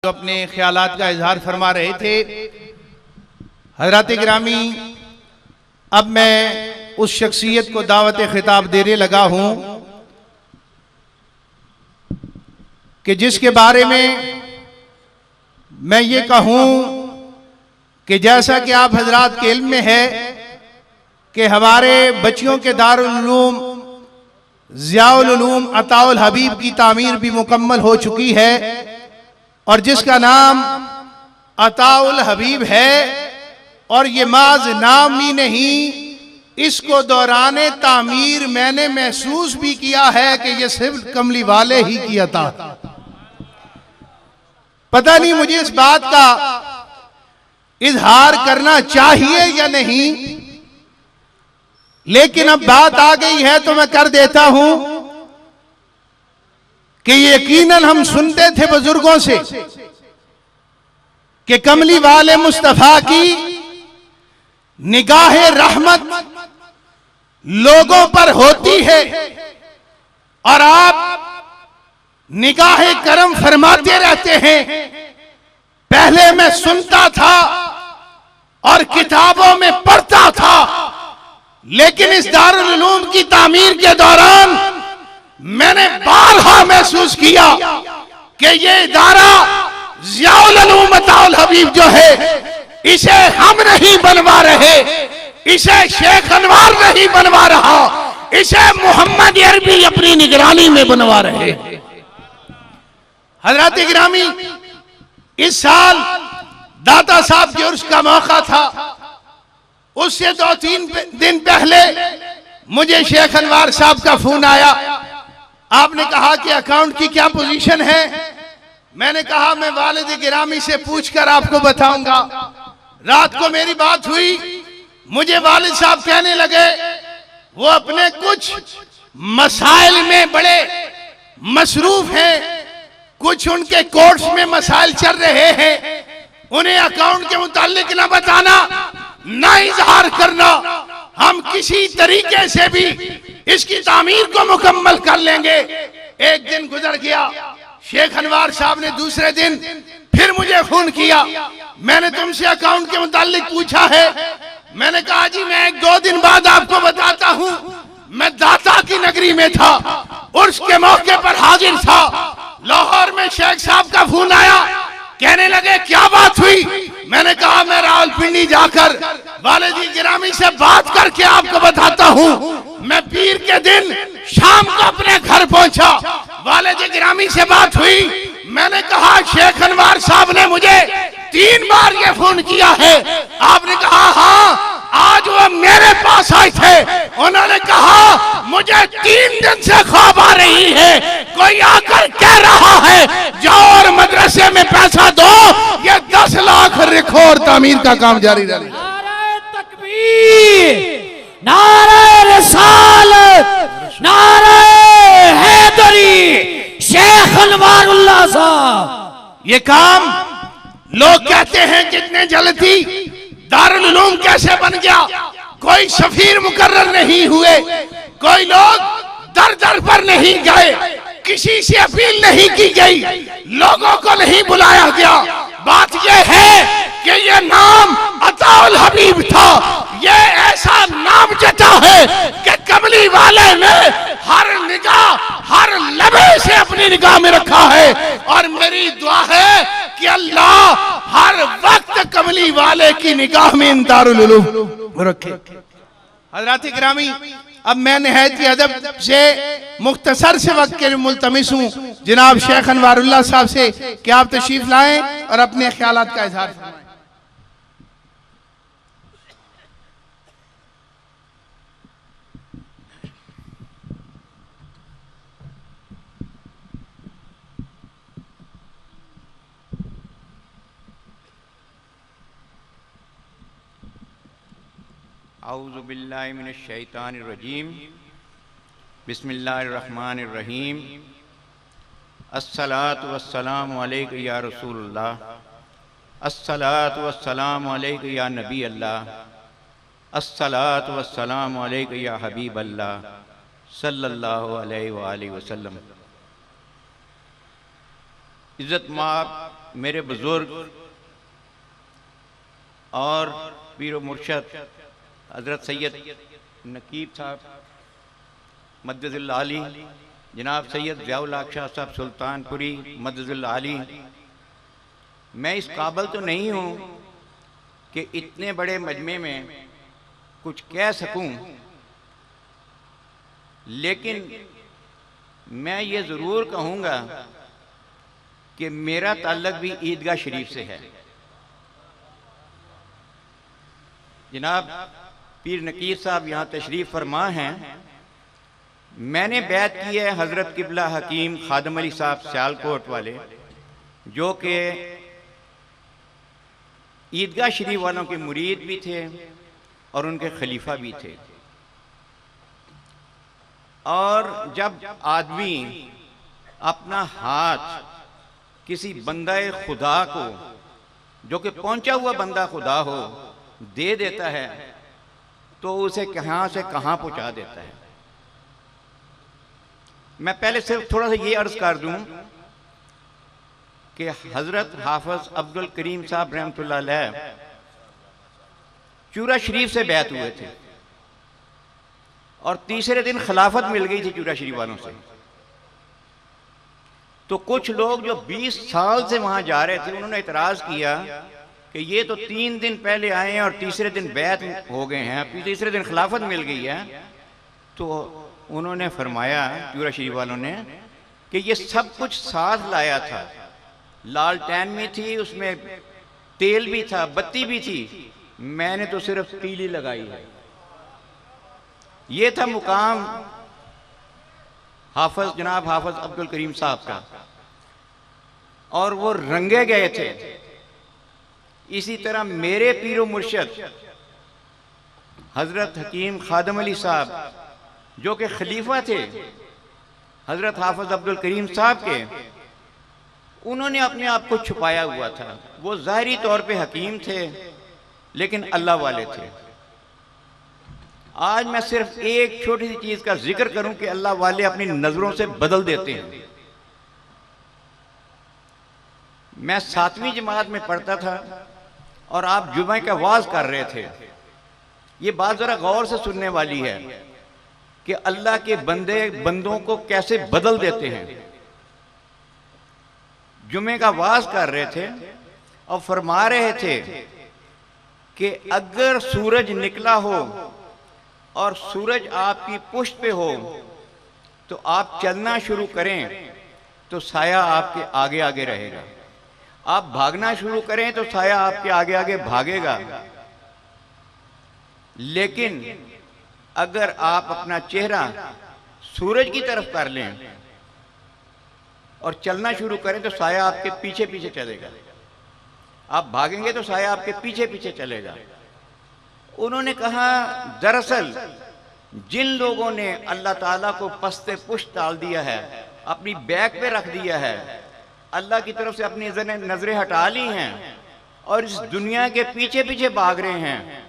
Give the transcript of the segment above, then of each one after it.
जो अपने ख्यालात का इजहार फरमा रहे थे। हजरात गिरामी, अब मैं उस शख्सियत को दावत खिताब देने लगा हूं कि जिसके बारे में मैं ये कहूं कि जैसा कि आप हजरात के इल्म में है कि हमारे बच्चियों के दारुल उलूम ज़ियाउल उलूम अताउल हबीब की तामीर भी मुकम्मल हो चुकी है और जिसका नाम अताउल हबीब है। और ये माज नाम ही नहीं, इसको दौराने तामीर मैंने महसूस भी किया है कि ये सिर्फ कमली वाले ही किया था। पता नहीं मुझे इस बात का इजहार करना चाहिए या नहीं, लेकिन अब बात आ गई है तो मैं कर देता हूं कि यकीनन हम सुनते थे बुजुर्गों से कि कमली वाले मुस्तफा की निगाह रहमत लोगों पर होती है और आप निगाह करम फरमाते रहते हैं। पहले मैं सुनता था और किताबों में पढ़ता था, लेकिन इस दारुल उलूम की तामीर के दौरान मैंने बारहा महसूस किया कि ये इदारा ज़ियाउल उलूम अताउल हबीब जो है, इसे हम नहीं बनवा रहे, इसे शेख अनवार नहीं बनवा रहा, इसे मोहम्मद अरबी अपनी निगरानी में बनवा रहे। हजरत गिरामी, इस साल दाता साहब के उर्स का मौका था। उससे 2-3 दिन पहले मुझे शेख अनवार साहब का फोन आया। आपने कहा कि अकाउंट की क्या पोजीशन है। मैंने कहा मैं वालिद गिरामी से पूछकर आपको बताऊंगा। रात को मेरी बात हुई, मुझे वालिद साहब कहने लगे वो अपने कुछ मसाइल में बड़े मसरूफ हैं, कुछ उनके कोर्ट्स में मसाइल चल रहे हैं, उन्हें अकाउंट के मुतालिक ना बताना, ना इजहार करना, हम किसी तरीके से भी इसकी तामीर को मुकम्मल कर लेंगे। एक दिन गुजर गया, शेख अनवार साहब ने दूसरे दिन फिर मुझे फोन किया। मैंने तुमसे अकाउंट के मुतालिक पूछा है। मैंने कहा जी मैं 1-2 दिन बाद आपको बताता हूं। मैं दाता की नगरी में था, उर्स के मौके पर हाजिर था। लाहौर में शेख साहब का फोन आया, कहने लगे क्या बात हुई। मैंने कहा मैं रावलपिंडी जाकर वालिद गिरामी से बात करके आपको बताता हूं। मैं पीर के दिन शाम को अपने घर पहुंचा, वालिद गिरामी से बात हुई। मैंने कहा शेख अनवार साहब ने मुझे 3 बार ये फोन किया है। आपने कहा हाँ, आज वो मेरे पास आए थे। उन्होंने कहा मुझे 3 दिन से ख्वाब आ रही है, कोई आकर कह रहा है जाओ और मदरसे में पैसा दो, ये 10 लाख रखो और तामीर का काम जारी रहे। नारे तकबीर, नारे रिसालत, नारे हैदरी, शेख अनवारुल्लाह साहब। ये काम लोग कहते हैं कितने जल्दी दारुल उलूम कैसे बन गया, कोई सफीर मुकर्रर नहीं हुए, कोई लोग दर दर पर नहीं गए, किसी से अपील नहीं की गई, लोगों को नहीं बुलाया गया। बात यह है कि ये नाम अताउल हबीब था। ये ऐसा नाम जता है कि कमली वाले ने हर निगाह, हर लम्हे से अपनी निगाह में रखा है। और मेरी दुआ है कि अल्लाह हर वक्त कमली वाले की निगाह में इन दारुल उलूम रखे। हज़रात गिरामी, अब मैं निहायत अदब से मुख्तसर से वक्त के लिए मुल्तमिस हूँ जनाब शेख अनवारुल्लाह साहब से कि आप तशरीफ लाएं और अपने ख्यालात का इजहार फरमाएं। औज़ु बिल्लाहि मिनश शैतानिर रजीम, बिस्मिल्लाहिर रहमानिर रहीम। अस्सलातु वस्सलामु अलैका या रसूलल्लाह, अस्सलातु वस्सलामु अलैका या नबी अल्लाह, अस्सलातु वस्सलामु अलैका या हबीब अल्लाह सल्लल्लाहु अलैहि वसल्लम। इज़्ज़त माब मेरे बुजुर्ग और पीर व मुर्शद हज़रत सैयद नकीब साहब मद्दज़िल आली, जनाब सैयद ज़ियाउल हक़ शाह साहब सुल्तानपुरी मद्दज़िल आली, मैं इस काबिल तो नहीं हूँ कि इतने बड़े मजमे में कुछ कह सकूं, लेकिन मैं ये ज़रूर कहूँगा कि मेरा ताल्लुक़ भी ईदगाह शरीफ से है। जनाब पीर नकीर साहब यहाँ तशरीफ़ फरमा हैं। मैंने बैत की है हज़रत किबला हकीम खादम अली साहब सियालकोट वाले, जो कि ईदगाह शरीफ वालों के मुरीद भी थे और उनके खलीफा भी थे। और जब आदमी अपना हाथ किसी बंदा खुदा को, जो कि पहुंचा हुआ बंदा खुदा हो, दे देता है तो उसे कहाँ से कहाँ पहुंचा देता है। मैं पहले सिर्फ थोड़ा सा ये अर्ज कर दूं कि हजरत हाफिज अब्दुल करीम साहब रहमतुल्लाह अलैह चूरा शरीफ से बैत हुए थे और तीसरे दिन खिलाफत मिल गई थी चूरा शरीफ वालों से। तो कुछ लोग जो 20 साल से वहां जा रहे थे, उन्होंने इतराज किया कि ये तो 3 दिन पहले आए हैं और तीसरे दिन बैत हो गए हैं, तीसरे दिन खिलाफत मिल गई है। तो उन्होंने फरमाया चूरा शरीफ वालों ने कि ये सब कुछ साथ लाया था, लालटेन में थी, उसमें तेल भी था, बत्ती भी थी, मैंने तो सिर्फ तीली लगाई है। ये था मुकाम हाफिज जनाब हाफिज अब्दुल करीम साहब का, और वो रंगे गए थे। इसी तरह मेरे पीरो मुर्शद हजरत हकीम खादम अली साहब, जो कि खलीफा थे हजरत हाफिज अब्दुल करीम साहब के, उन्होंने अपने आप को छुपाया हुआ था। वो ज़ाहिरी तौर पे हकीम थे लेकिन अल्लाह वाले थे। आज मैं सिर्फ एक छोटी सी चीज का जिक्र करूं कि अल्लाह वाले अपनी नजरों से बदल देते हैं। मैं 7वीं जमात में पढ़ता था और आप जुमे का वाज कर रहे थे। ये बात जरा गौर से सुनने वाली है कि अल्लाह के बंदों को कैसे बदल देते हैं। जुमे का वाज कर रहे थे और फरमा रहे थे कि अगर सूरज निकला हो और सूरज आपकी पुष्ट पे हो तो आप चलना शुरू करें तो साया आपके आगे आगे रहेगा, आप भागना शुरू करें तो साया आपके आगे आगे भागेगा। लेकिन अगर आप अपना चेहरा सूरज की तरफ कर लें और चलना शुरू करें तो साया आपके पीछे पीछे चलेगा, आप भागेंगे तो साया आपके पीछे पीछे चलेगा। उन्होंने कहा दरअसल जिन लोगों ने अल्लाह ताला को पस्ते पुष्ट डाल दिया है, अपनी बैक पे रख दिया है, अल्लाह की तरफ से अपनी नजरें हटा ली हैं और इस दुनिया के पीछे पीछे भाग रहे हैं,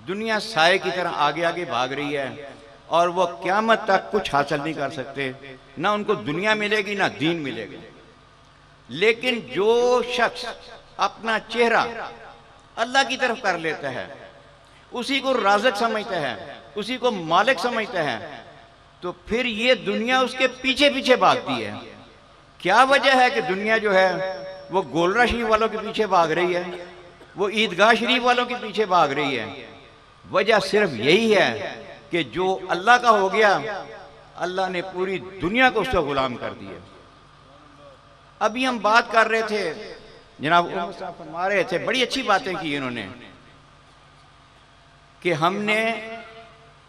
दुनिया साए की तरह आगे आगे भाग रही है और वो क़यामत तक कुछ हासिल नहीं कर सकते, ना उनको दुनिया मिलेगी ना दीन मिलेगा। लेकिन जो शख्स अपना चेहरा अल्लाह की तरफ कर लेता है, उसी को राज़िक समझता है, उसी को मालिक समझता है, तो फिर ये दुनिया उसके पीछे पीछे भागती है। क्या वजह है कि दुनिया जो है वो गोलरा शरीफ वालों के पीछे भाग रही है, वो ईदगाह शरीफ वालों के पीछे भाग रही है? वजह सिर्फ यही है कि जो अल्लाह का हो गया, अल्लाह ने पूरी दुनिया को उसका गुलाम कर दिया। अभी हम बात कर रहे थे, जनाब उमर साहब फरमा रहे थे, बड़ी अच्छी बातें की इन्होंने कि हमने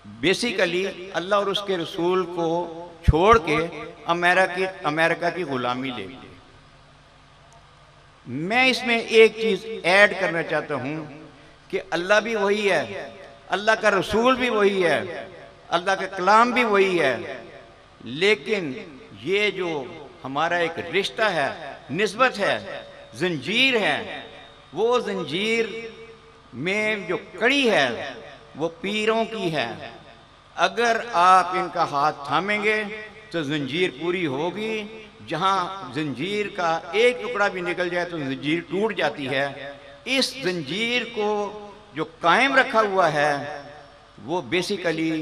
बेसिकली अल्लाह और उसके रसूल को छोड़ के अमेरिका की गुलामी ले ली। मैं इसमें एक चीज ऐड करना चाहता हूं कि अल्लाह भी वही है, अल्लाह का रसूल भी वही है, अल्लाह का कलाम भी वही है, लेकिन ये जो हमारा एक रिश्ता है, निस्बत है, जंजीर है, वो जंजीर में जो कड़ी है वो पीरों की है। अगर आप इनका हाथ थामेंगे तो जंजीर पूरी होगी, जहाँ जंजीर का एक टुकड़ा भी निकल जाए तो जंजीर टूट जाती है, इस जंजीर को जो कायम रखा हुआ है वो बेसिकली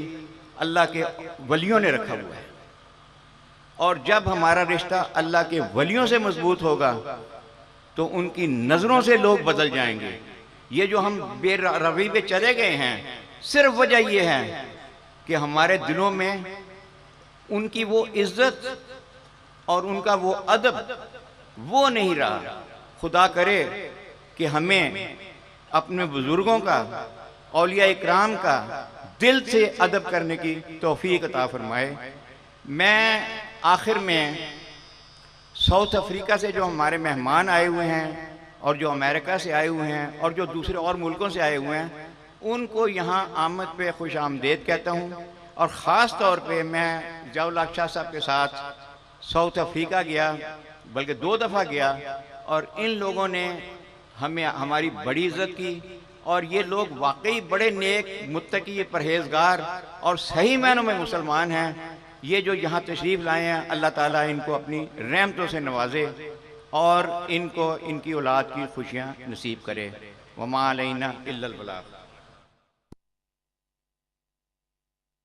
अल्लाह के वलियों ने रखा हुआ है। और जब हमारा रिश्ता अल्लाह के वलियों से मजबूत होगा तो उनकी नज़रों से लोग बदल जाएंगे। ये जो हम बेरवी पे चले गए हैं, सिर्फ वजह यह है कि हमारे दिलों में उनकी वो इज्जत और उनका वो अदब वो नहीं रहा। खुदा करे कि हमें अपने बुजुर्गों का, औलिया इकराम का दिल से अदब करने की तौफीक अता फरमाए। मैं आखिर में साउथ अफ्रीका से जो हमारे मेहमान आए हुए हैं और जो अमेरिका से आए हुए हैं और जो दूसरे और मुल्कों से आए हुए हैं, उनको यहाँ आमद पे खुश आमदेद कहता हूँ। और ख़ास तौर पे मैं ज़ियाउल हक शाह साहब के साथ साउथ अफ्रीका गया, बल्कि 2 दफ़ा गया, और इन लोगों ने हमें हमारी बड़ी इज्जत की। और ये लोग वाकई बड़े नेक, मुत्तकी, परहेजगार और सही मायनों में मुसलमान हैं। ये जो यहाँ तशरीफ़ लाए हैं, अल्लाह ताला इनको अपनी रहमतों से नवाजे और इनको इनकी औलाद की खुशियाँ नसीब करे। वमा अलैना इल्लल बलाग।